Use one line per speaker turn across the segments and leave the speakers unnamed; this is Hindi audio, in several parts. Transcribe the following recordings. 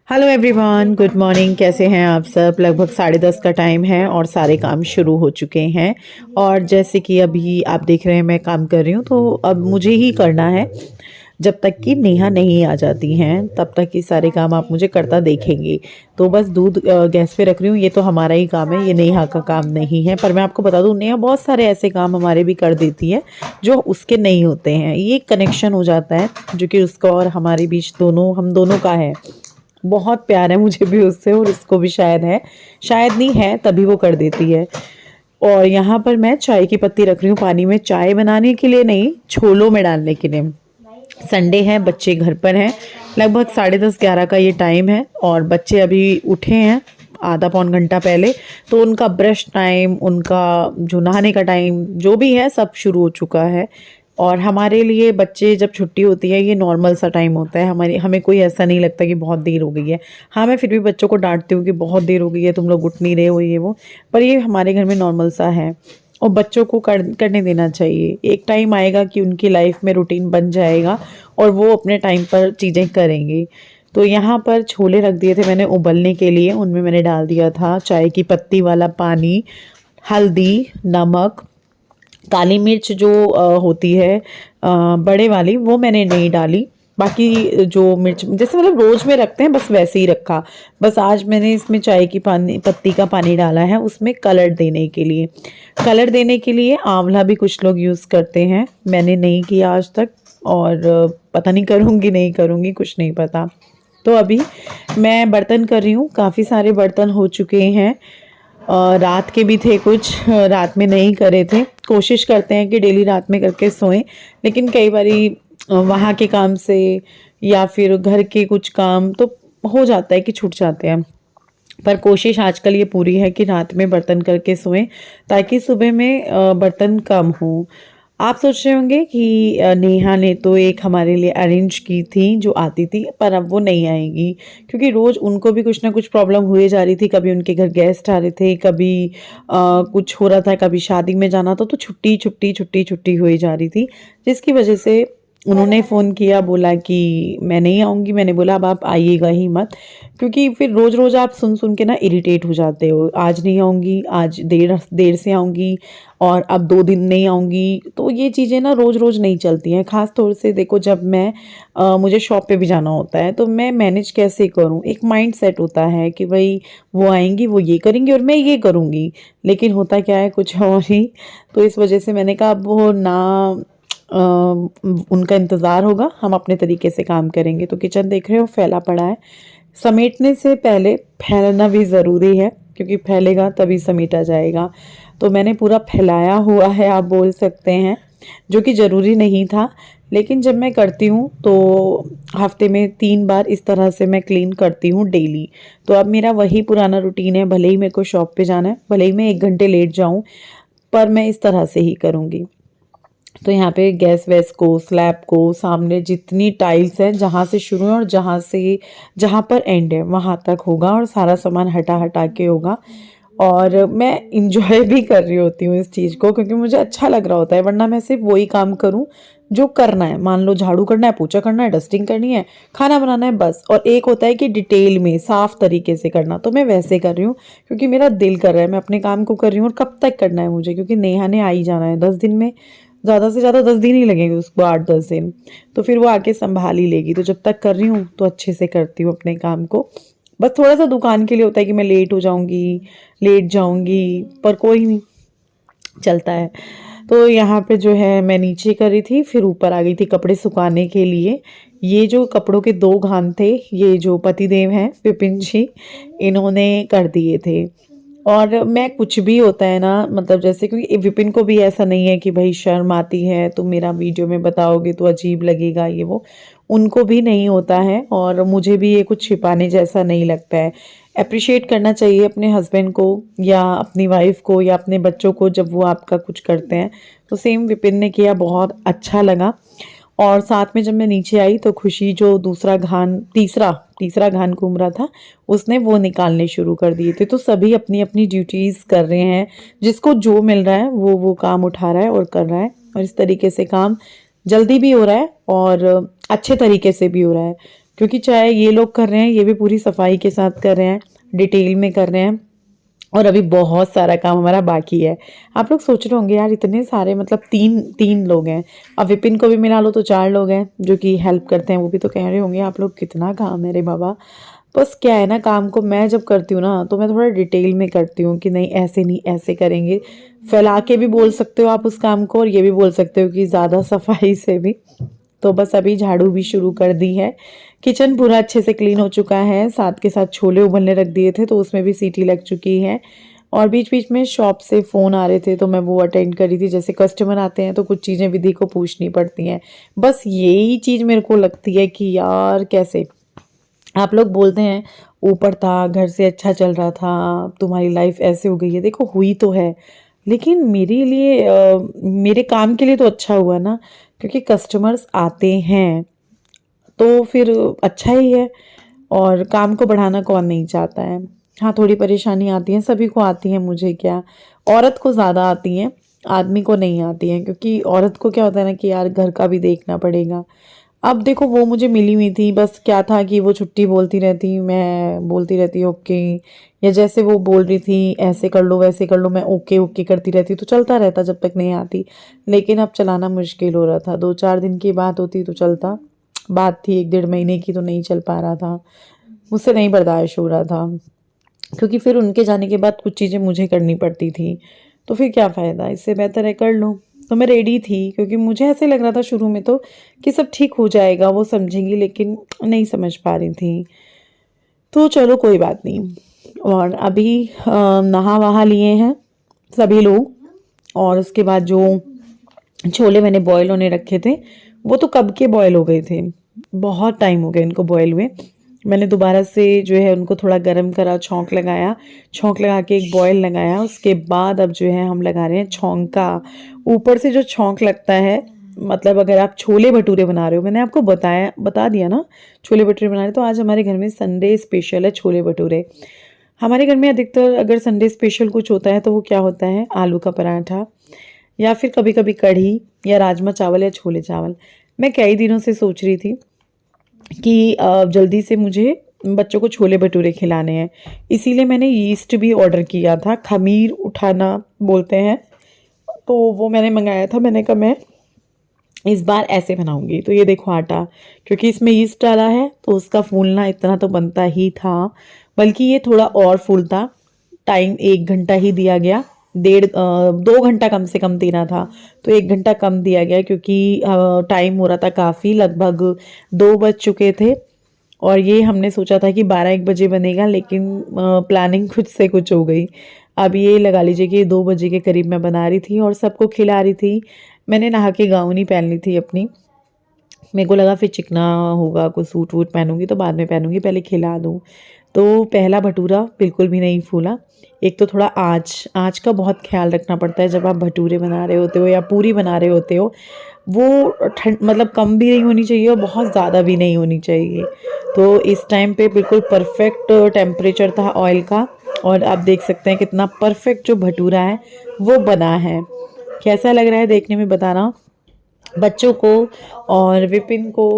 Hello everyone, good morning. कैसे हैं आप सब? लगभग 10:30 का टाइम है और सारे काम शुरू हो चुके हैं। और जैसे कि अभी आप देख रहे हैं मैं काम कर रही हूँ, तो अब मुझे ही करना है। जब तक कि नेहा नहीं आ जाती हैं तब तक ये सारे काम आप मुझे करता देखेंगे। तो बस दूध गैस पे रख रही हूँ। ये तो हमारा ही काम है, ये नेहा का काम नहीं है। पर मैं आपको बता दूँ, नेहा बहुत सारे ऐसे काम हमारे भी कर देती है जो उसके नहीं होते हैं। ये कनेक्शन हो जाता है जो कि उसका और हमारे बीच हम दोनों का है। बहुत प्यार है मुझे भी उससे, और उसको भी शायद है, शायद नहीं है तभी वो कर देती है। और यहाँ पर मैं चाय की पत्ती रख रही हूँ पानी में, चाय बनाने के लिए नहीं, छोलों में डालने के लिए। संडे है, बच्चे घर पर हैं। लगभग 10:30-11 का ये टाइम है और बच्चे अभी उठे हैं आधा पौन घंटा पहले। तो उनका ब्रश टाइम, उनका जो नहाने का टाइम जो भी है सब शुरू हो चुका है। और हमारे लिए बच्चे जब छुट्टी होती है ये नॉर्मल सा टाइम होता है। हमें कोई ऐसा नहीं लगता कि बहुत देर हो गई है। हाँ, मैं फिर भी बच्चों को डांटती हूँ कि बहुत देर हो गई है, तुम लोग उठ नहीं रहे हो, ये वो। पर ये हमारे घर में नॉर्मल सा है और बच्चों को करने देना चाहिए। एक टाइम आएगा कि उनकी लाइफ में रूटीन बन जाएगा और वो अपने टाइम पर चीज़ें करेंगे। तो यहाँ पर छोले रख दिए थे मैंने उबलने के लिए। उनमें मैंने डाल दिया था चाय की पत्ती वाला पानी, हल्दी, नमक, काली मिर्च जो होती है बड़े वाली, वो मैंने नहीं डाली। बाकी जो मिर्च जैसे मतलब रोज में रखते हैं बस वैसे ही रखा। बस आज मैंने इसमें चाय की पत्ती का पानी डाला है, उसमें कलर देने के लिए। कलर देने के लिए आंवला भी कुछ लोग यूज़ करते हैं, मैंने नहीं किया आज तक। और पता नहीं करूँगी नहीं करूँगी, कुछ नहीं पता। तो अभी मैं बर्तन कर रही हूँ, काफ़ी सारे बर्तन हो चुके हैं। रात के भी थे कुछ, रात में नहीं करे थे। कोशिश करते हैं कि डेली रात में करके सोएं, लेकिन कई बारी वहाँ के काम से या फिर घर के कुछ काम तो हो जाता है कि छूट जाते हैं। पर कोशिश आजकल ये पूरी है कि रात में बर्तन करके सोएं ताकि सुबह में बर्तन कम हो। आप सोच रहे होंगे कि नेहा ने तो एक हमारे लिए अरेंज की थी जो आती थी, पर अब वो नहीं आएगी क्योंकि रोज़ उनको भी कुछ ना कुछ प्रॉब्लम हुए जा रही थी। कभी उनके घर गेस्ट आ रहे थे, कभी कुछ हो रहा था, कभी शादी में जाना था, तो छुट्टी छुट्टी छुट्टी छुट्टी हुई जा रही थी, जिसकी वजह से उन्होंने फ़ोन किया, बोला कि मैं नहीं आऊँगी। मैंने बोला अब आप आइएगा ही मत, क्योंकि फिर रोज़ रोज़ आप सुन सुन के ना इरिटेट हो जाते हो। आज नहीं आऊँगी, आज देर देर से आऊँगी, और अब 2 दिन नहीं आऊँगी। तो ये चीज़ें ना रोज़ रोज़ नहीं चलती हैं। ख़ास तौर से देखो, जब मुझे शॉप पे भी जाना होता है तो मैं मैनेज कैसे करूँ। एक माइंड सेट होता है कि भाई वो आएंगी, वो ये करेंगी और मैं ये करूँगी, लेकिन होता क्या है कुछ और ही। तो इस वजह से मैंने कहा अब वो ना उनका इंतज़ार होगा, हम अपने तरीके से काम करेंगे। तो किचन देख रहे हो फैला पड़ा है। समेटने से पहले फैलाना भी ज़रूरी है, क्योंकि फैलेगा तभी समेटा जाएगा। तो मैंने पूरा फैलाया हुआ है, आप बोल सकते हैं, जो कि ज़रूरी नहीं था। लेकिन जब मैं करती हूँ तो हफ्ते में 3 बार इस तरह से मैं क्लीन करती हूँ डेली। तो अब मेरा वही पुराना रूटीन है, भले ही मेरे को शॉप पे जाना है, भले ही मैं 1 घंटे लेट जाऊँ, पर मैं इस तरह से ही करूँगी। तो यहाँ पे गैस वैस को, स्लैब को, सामने जितनी टाइल्स हैं, जहाँ से शुरू है और जहाँ पर एंड है वहाँ तक होगा, और सारा सामान हटा हटा के होगा। और मैं इंजॉय भी कर रही होती हूँ इस चीज़ को, क्योंकि मुझे अच्छा लग रहा होता है। वरना मैं सिर्फ वही काम करूँ जो करना है। मान लो झाड़ू करना है, पोछा करना है, डस्टिंग करनी है, खाना बनाना है, बस। और एक होता है कि डिटेल में साफ तरीके से करना, तो मैं वैसे कर रही हूँ क्योंकि मेरा दिल कर रहा है, मैं अपने काम को कर रही हूँ। और कब तक करना है मुझे, क्योंकि नेहा ने आ ही जाना है 10 दिन में। ज़्यादा से ज़्यादा 10 दिन ही लगेंगे उसको, 8-10 दिन। तो फिर वो आके संभाल ही लेगी। तो जब तक कर रही हूँ तो अच्छे से करती हूँ अपने काम को। बस थोड़ा सा दुकान के लिए होता है कि मैं लेट हो जाऊँगी, लेट जाऊँगी, पर कोई नहीं, चलता है। तो यहाँ पे जो है मैं नीचे कर रही थी, फिर ऊपर आ गई थी कपड़े सुखाने के लिए। ये जो कपड़ों के 2 घान थे, ये जो पतिदेव हैं विपिन जी, इन्होंने कर दिए थे। और मैं कुछ भी होता है ना, मतलब जैसे, क्योंकि विपिन को भी ऐसा नहीं है कि भाई शर्म आती है तुम मेरा वीडियो में बताओगे तो अजीब लगेगा, ये वो, उनको भी नहीं होता है। और मुझे भी ये कुछ छिपाने जैसा नहीं लगता है। अप्रिशिएट करना चाहिए अपने हस्बैंड को या अपनी वाइफ को या अपने बच्चों को जब वो आपका कुछ करते हैं। तो सेम विपिन ने किया, बहुत अच्छा लगा। और साथ में जब मैं नीचे आई तो खुशी जो तीसरा तीसरा घान घूम रहा था, उसने वो निकालने शुरू कर दिए थे। तो सभी अपनी अपनी ड्यूटीज़ कर रहे हैं, जिसको जो मिल रहा है वो काम उठा रहा है और कर रहा है। और इस तरीके से काम जल्दी भी हो रहा है और अच्छे तरीके से भी हो रहा है। क्योंकि चाहे ये लोग कर रहे हैं, ये भी पूरी सफाई के साथ कर रहे हैं, डिटेल में कर रहे हैं, और अभी बहुत सारा काम हमारा बाकी है। आप लोग सोच रहे होंगे यार इतने सारे, मतलब तीन तीन लोग हैं, अब विपिन को भी मिला लो तो 4 लोग हैं जो कि हेल्प करते हैं। वो भी तो कह रहे होंगे आप लोग कितना काम है रे बाबा। बस क्या है ना, काम को मैं जब करती हूँ ना तो मैं थोड़ा डिटेल में करती हूँ कि नहीं ऐसे नहीं ऐसे करेंगे। फैला के भी बोल सकते हो आप उस काम को, और ये भी बोल सकते हो कि ज़्यादा सफाई से भी। तो बस अभी झाड़ू भी शुरू कर दी है। किचन पूरा अच्छे से क्लीन हो चुका है, साथ के साथ छोले उबलने रख दिए थे तो उसमें भी सीटी लग चुकी है। और बीच बीच में शॉप से फ़ोन आ रहे थे तो मैं वो अटेंड करी थी। जैसे कस्टमर आते हैं तो कुछ चीज़ें विधि को पूछनी पड़ती हैं। बस यही चीज़ मेरे को लगती है कि यार कैसे आप लोग बोलते हैं ऊपर था, घर से अच्छा चल रहा था, तुम्हारी लाइफ ऐसे हो गई है। देखो हुई तो है, लेकिन मेरे लिए मेरे काम के लिए तो अच्छा हुआ ना, क्योंकि कस्टमर्स आते हैं तो फिर अच्छा ही है। और काम को बढ़ाना कौन नहीं चाहता है। हाँ, थोड़ी परेशानी आती है, सभी को आती है, मुझे क्या, औरत को ज़्यादा आती हैं, आदमी को नहीं आती हैं। क्योंकि औरत को क्या होता है ना कि यार घर का भी देखना पड़ेगा। अब देखो वो मुझे मिली हुई थी, बस क्या था कि वो छुट्टी बोलती रहती, मैं बोलती रहती ओके, या जैसे वो बोल रही थी ऐसे कर लो वैसे कर लो, मैं ओके ओके करती रहती, तो चलता रहता जब तक नहीं आती। लेकिन अब चलाना मुश्किल हो रहा था, 2-4 दिन की बात होती तो चलता, बात थी 1-1.5 महीने की तो नहीं चल पा रहा था, मुझसे नहीं बर्दाश्त हो रहा था। क्योंकि फिर उनके जाने के बाद कुछ चीज़ें मुझे करनी पड़ती थी, तो फिर क्या फ़ायदा, इससे बेहतर है कर लो। तो मैं रेडी थी, क्योंकि मुझे ऐसे लग रहा था शुरू में तो कि सब ठीक हो जाएगा, वो समझेंगी, लेकिन नहीं समझ पा रही थी। तो चलो कोई बात नहीं। और अभी नहा वहा लिए हैं सभी लोग, और उसके बाद जो छोले मैंने बॉयल होने रखे थे वो तो कब के बॉयल हो गए थे, बहुत टाइम हो गया इनको बॉयल हुए। मैंने दोबारा से जो है उनको थोड़ा गर्म करा, छौंक लगाया, छौंक लगा के एक बॉयल लगाया। उसके बाद अब जो है हम लगा रहे हैं छौंका। ऊपर से जो छौंक लगता है, मतलब अगर आप छोले भटूरे बना रहे हो, मैंने आपको बता दिया ना छोले भटूरे बना रहे, तो आज हमारे घर में संडे स्पेशल है छोले भटूरे। हमारे घर में अधिकतर अगर संडे स्पेशल कुछ होता है तो वो क्या होता है, आलू का पराठा, या फिर कभी कभी कढ़ी, या राजमा चावल, या छोले चावल। मैं कई दिनों से सोच रही थी कि जल्दी से मुझे बच्चों को छोले भटूरे खिलाने हैं, इसीलिए मैंने यीस्ट भी ऑर्डर किया था, खमीर उठाना बोलते हैं, तो वो मैंने मंगाया था। मैंने कहा मैं इस बार ऐसे बनाऊंगी। तो ये देखो आटा, क्योंकि इसमें यीस्ट डाला है तो उसका फूलना इतना तो बनता ही था, बल्कि ये थोड़ा और फूलता। टाइम 1 घंटा ही दिया गया, 2 घंटा कम से कम देना था, तो 1 घंटा कम दिया गया, क्योंकि टाइम हो रहा था काफ़ी, लगभग 2 बज चुके थे। और ये हमने सोचा था कि 12-1 बजे बनेगा, लेकिन प्लानिंग खुद से कुछ हो गई। अब ये लगा लीजिए कि 2 बजे के करीब मैं बना रही थी और सबको खिला रही थी। मैंने नहा के गाउन ही पहन ली थी अपनी, मेरे को लगा फिर चिकना होगा, कुछ सूट वूट पहनूंगी तो बाद में पहनूंगी, पहले खिला दूँ। तो पहला भटूरा बिल्कुल भी नहीं फूला। एक तो थोड़ा आँच आँच का बहुत ख्याल रखना पड़ता है जब आप भटूरे बना रहे होते हो या पूरी बना रहे होते हो। वो ठंड मतलब कम भी नहीं होनी चाहिए और बहुत ज़्यादा भी नहीं होनी चाहिए। तो इस टाइम पे बिल्कुल परफेक्ट टेम्परेचर था ऑयल का, और आप देख सकते हैं कितना परफेक्ट जो भटूरा है वो बना है। कैसा लग रहा है देखने में बताना। बच्चों को और विपिन को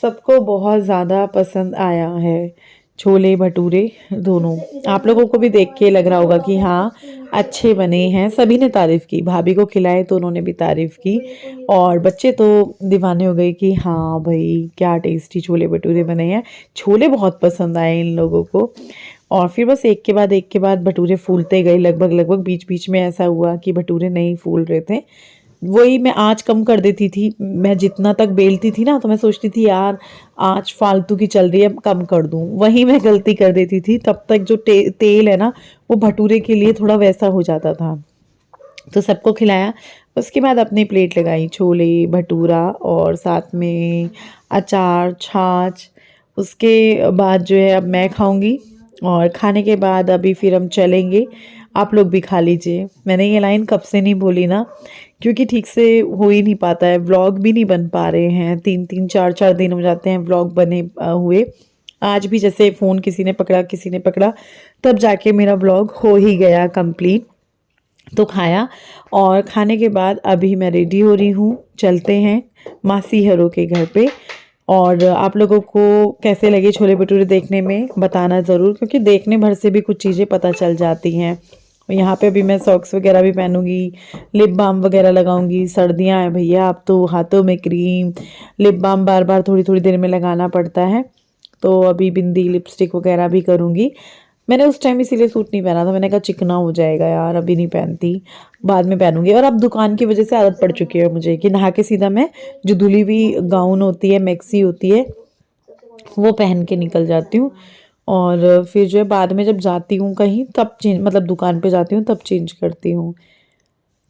सबको बहुत ज़्यादा पसंद आया है छोले भटूरे दोनों। आप लोगों को भी देख के लग रहा होगा कि हाँ अच्छे बने हैं, सभी ने तारीफ़ की, भाभी को खिलाए तो उन्होंने भी तारीफ़ की, और बच्चे तो दीवाने हो गए कि हाँ भाई क्या टेस्टी छोले भटूरे बने हैं। छोले बहुत पसंद आए इन लोगों को। और फिर बस एक के बाद भटूरे फूलते गए, लगभग लगभग बीच बीच में ऐसा हुआ कि भटूरे नहीं फूल रहे थे। वही मैं आँच कम कर देती थी, मैं जितना तक बेलती थी ना तो मैं सोचती थी यार आँच फालतू की चल रही है, कम कर दूं, वही मैं गलती कर देती थी। तब तक जो तेल है ना वो भटूरे के लिए थोड़ा वैसा हो जाता था। तो सबको खिलाया, उसके बाद अपनी प्लेट लगाई, छोले भटूरा और साथ में अचार छाछ। उसके बाद जो है अब मैं खाऊंगी, और खाने के बाद अभी फिर हम चलेंगे। आप लोग भी खा लीजिए। मैंने ये लाइन कब से नहीं बोली ना, क्योंकि ठीक से हो ही नहीं पाता है, व्लॉग भी नहीं बन पा रहे हैं, 3-3 4-4 दिन हो जाते हैं व्लॉग बने हुए। आज भी जैसे फ़ोन किसी ने पकड़ा तब जाके मेरा व्लॉग हो ही गया कंप्लीट। तो खाया, और खाने के बाद अभी मैं रेडी हो रही हूँ, चलते हैं मासी हरो के घर पे। और आप लोगों को कैसे लगे छोले भटूरे देखने में बताना ज़रूर, क्योंकि देखने भर से भी कुछ चीज़ें पता चल जाती हैं। यहाँ पे अभी मैं सॉक्स वगैरह भी पहनूंगी, लिप बाम वगैरह लगाऊंगी। सर्दियाँ हैं भैया, अब तो हाथों में क्रीम, लिप बाम बार बार थोड़ी थोड़ी देर में लगाना पड़ता है। तो अभी बिंदी लिपस्टिक वगैरह भी करूँगी। मैंने उस टाइम इसीलिए सूट नहीं पहना था, मैंने कहा चिकना हो जाएगा यार, अभी नहीं पहनती, बाद में पहनूंगी। और अब दुकान की वजह से आदत पड़ चुकी है मुझे कि नहा के सीधा मैं जो धुली हुई गाउन होती है, मैक्सी होती है, वो पहन के निकल जाती हूँ। और फिर जो है बाद में जब जाती हूँ कहीं तब चेंज, मतलब दुकान पे जाती हूँ तब चेंज करती हूँ।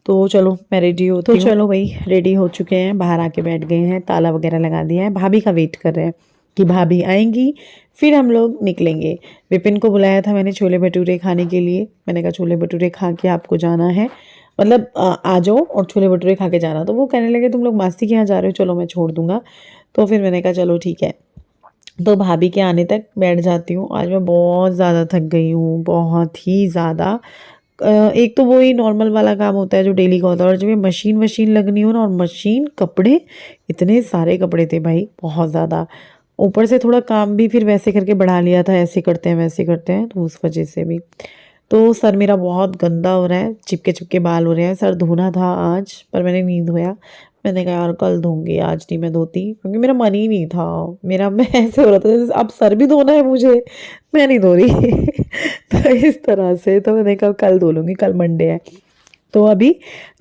तो चलो मैं रेडी होती हूँ। तो चलो भाई रेडी हो चुके हैं, बाहर आके बैठ गए हैं, ताला वगैरह लगा दिया है, भाभी का वेट कर रहे हैं कि भाभी आएंगी फिर हम लोग निकलेंगे। विपिन को बुलाया था मैंने छोले भटूरे खाने के लिए, मैंने कहा छोले भटूरे खा के आपको जाना है, मतलब आ जाओ और छोले भटूरे खा के जाना। तो वो कहने लगे तुम लोग मासी के यहाँ जा रहे हो, चलो मैं छोड़ दूंगा। तो फिर मैंने कहा चलो ठीक है। तो भाभी के आने तक बैठ जाती हूँ। आज मैं बहुत ज़्यादा थक गई हूँ, बहुत ही ज़्यादा। एक तो वही नॉर्मल वाला काम होता है जो डेली का होता है, और जब ये मशीन लगनी हो ना, और मशीन कपड़े, इतने सारे कपड़े थे भाई, बहुत ज़्यादा। ऊपर से थोड़ा काम भी फिर वैसे करके बढ़ा लिया था, ऐसे करते हैं वैसे करते हैं, तो उस वजह से भी। तो सर मेरा बहुत गंदा हो रहा है, चिपके चिपके बाल हो रहे हैं। सर धोना था आज पर मैंने नहीं धोया। मैंने कहा यार कल धोऊंगी, आज नहीं मैं धोती, क्योंकि मेरा मन ही नहीं था। मैं ऐसे हो रहा था जैसे अब सर भी धोना है मुझे, मैं नहीं धो रही तो इस तरह से, तो मैंने कहा कल धो लूँगी, कल मंडे है। तो अभी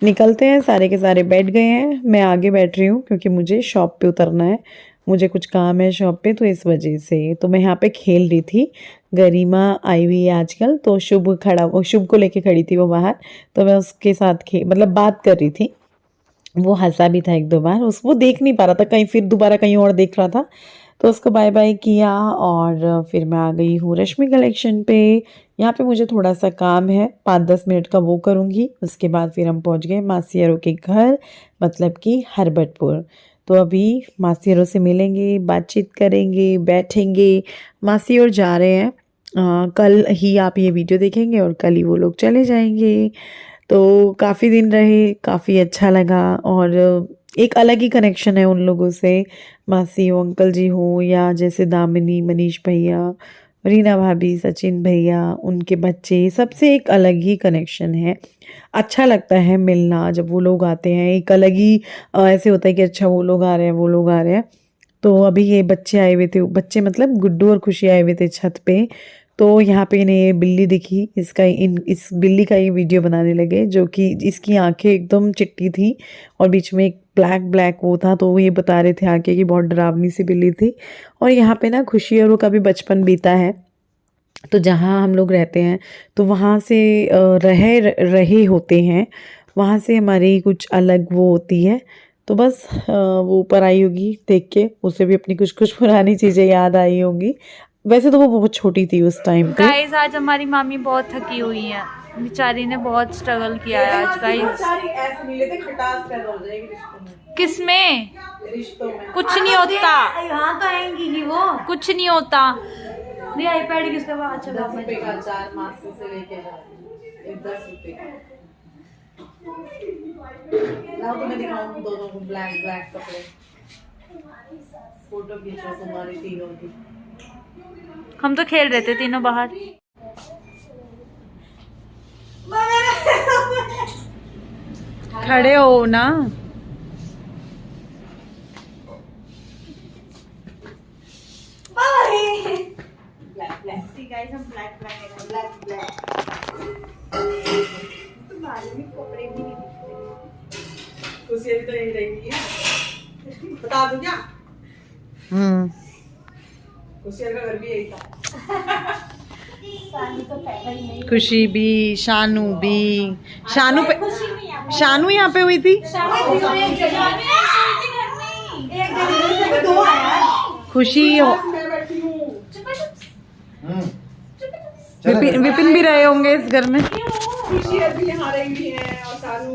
निकलते हैं, सारे के सारे बैठ गए हैं, मैं आगे बैठ रही हूँ क्योंकि मुझे शॉप पे उतरना है, मुझे कुछ काम है शॉप पे, तो इस वजह से। तो मैं यहाँ पे खेल रही थी, गरिमा आई हुई है आजकल, तो शुभ को लेके खड़ी थी वो बाहर, तो मैं उसके साथ मतलब बात कर रही थी। वो हंसा भी था एक दो बार, वो देख नहीं पा रहा था, कहीं फिर दोबारा कहीं और देख रहा था, तो उसको बाय बाय किया। और फिर मैं आ गई हूँ रश्मि कलेक्शन पे। यहाँ पे मुझे थोड़ा सा काम है, 5-10 मिनट का वो करूँगी, उसके बाद फिर हम पहुँच गए मासियारों के घर, मतलब कि हरबटपुर। तो अभी मासियारों से मिलेंगे, बातचीत करेंगे, बैठेंगे। मासी और जा रहे हैं, कल ही आप ये वीडियो देखेंगे और कल ही वो लोग चले जाएंगे। तो काफ़ी दिन रहे, काफ़ी अच्छा लगा, और एक अलग ही कनेक्शन है उन लोगों से, मासी हो, अंकल जी हो, या जैसे दामिनी, मनीष भैया, रीना भाभी, सचिन भैया, उनके बच्चे, सबसे एक अलग ही कनेक्शन है। अच्छा लगता है मिलना, जब वो लोग आते हैं एक अलग ही ऐसे होता है कि अच्छा वो लोग आ रहे हैं, वो लोग आ रहे हैं। तो अभी ये बच्चे आए हुए थे, बच्चे मतलब गुड्डू और खुशी आए हुए थे छत पे। तो यहाँ पे इन्हें ये बिल्ली दिखी, इस बिल्ली का ये वीडियो बनाने लगे, जो कि इसकी आंखें एकदम चिट्टी थी और बीच में एक ब्लैक ब्लैक वो था, तो वो ये बता रहे थे आंखें कि बहुत डरावनी सी बिल्ली थी। और यहाँ पे ना खुशी और वो का भी बचपन बीता है, तो जहाँ हम लोग रहते हैं तो वहाँ से रहे होते हैं, वहाँ से हमारी कुछ अलग वो होती है। तो बस वो ऊपर आई होगी देख के, उसे भी अपनी कुछ कुछ पुरानी चीज़ें याद आई होंगी। वैसे तो वो बहुत छोटी थी उस टाइम पे।
गाइस आज हमारी मामी बहुत थकी हुई है, बेचारी ने बहुत स्ट्रगल किया है आज गाइस। किसमें? कुछ नहीं होता, यहाँ तो आएंगी ही वो, कुछ नहीं होता। नहीं आईपैड किसका पास? अच्छा बाबा जी का 4 मासी से लेके जा रही है 10 रुपए का। लाओ तो मैं दिखाऊं दोनों को ब्लैक ब्लैक कपड़े, फोटो खींचो तुम्हारी तीनों की। हम तो खेल रहे थे तीनों बाहर। खड़े हो ना, गाइस हम ब्लैक तो बालों में कपड़े भी नहीं दिख रहे। उसे भी तो यही रहेगी, बता दूं क्या? खुशी का घर भी यही था। खुशी भी, शानू भी, शानू यहाँ पे हुई थी। खुशी विपिन भी रहे होंगे इस घर में। खुशी अभी यहाँ रही है और शानू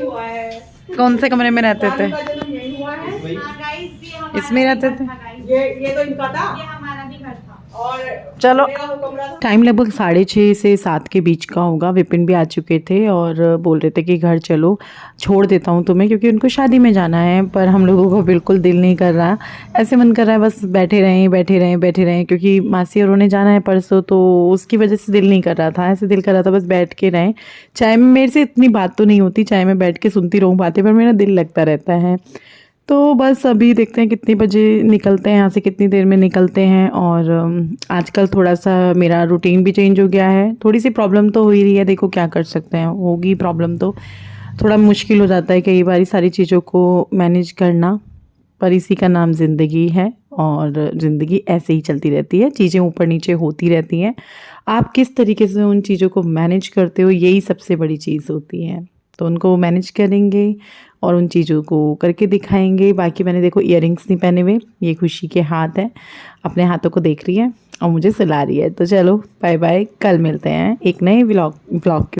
हुआ है। कौन से कमरे में रहते थे? इसमें रहते थे। ये तो इनका था, ये हमारा भी घर था।
चलो टाइम लगभग 6:30 से 7 के बीच का होगा। विपिन भी आ चुके थे और बोल रहे थे कि घर चलो, छोड़ देता हूँ तुम्हें, क्योंकि उनको शादी में जाना है। पर हम लोगों को बिल्कुल दिल नहीं कर रहा, ऐसे मन कर रहा है बस बैठे रहें बैठे रहें बैठे रहें, क्योंकि मासी और उन्हें जाना है परसों, तो उसकी वजह से दिल नहीं कर रहा था। ऐसे दिल कर रहा था बस बैठ के रहें। चाहे मेरे से इतनी बात तो नहीं होती, चाहे मैं बैठ के सुनती रहूँ बातें, पर मेरा दिल लगता रहता है। तो बस अभी देखते हैं कितनी बजे निकलते हैं यहाँ से, कितनी देर में निकलते हैं। और आजकल थोड़ा सा मेरा रूटीन भी चेंज हो गया है। थोड़ी सी प्रॉब्लम तो हो ही रही है, देखो क्या कर सकते हैं, होगी प्रॉब्लम तो। थोड़ा मुश्किल हो जाता है कई बार सारी चीज़ों को मैनेज करना, पर इसी का नाम ज़िंदगी है और ज़िंदगी ऐसे ही चलती रहती है, चीज़ें ऊपर नीचे होती रहती हैं। आप किस तरीके से उन चीज़ों को मैनेज करते हो, यही सबसे बड़ी चीज़ होती है। तो उनको मैनेज करेंगे और उन चीज़ों को करके दिखाएंगे। बाकी मैंने देखो इयररिंग्स नहीं पहने हुए, ये खुशी के हाथ हैं, अपने हाथों को देख रही है और मुझे सुला रही है। तो चलो बाय बाय, कल मिलते हैं एक नए व्लॉग के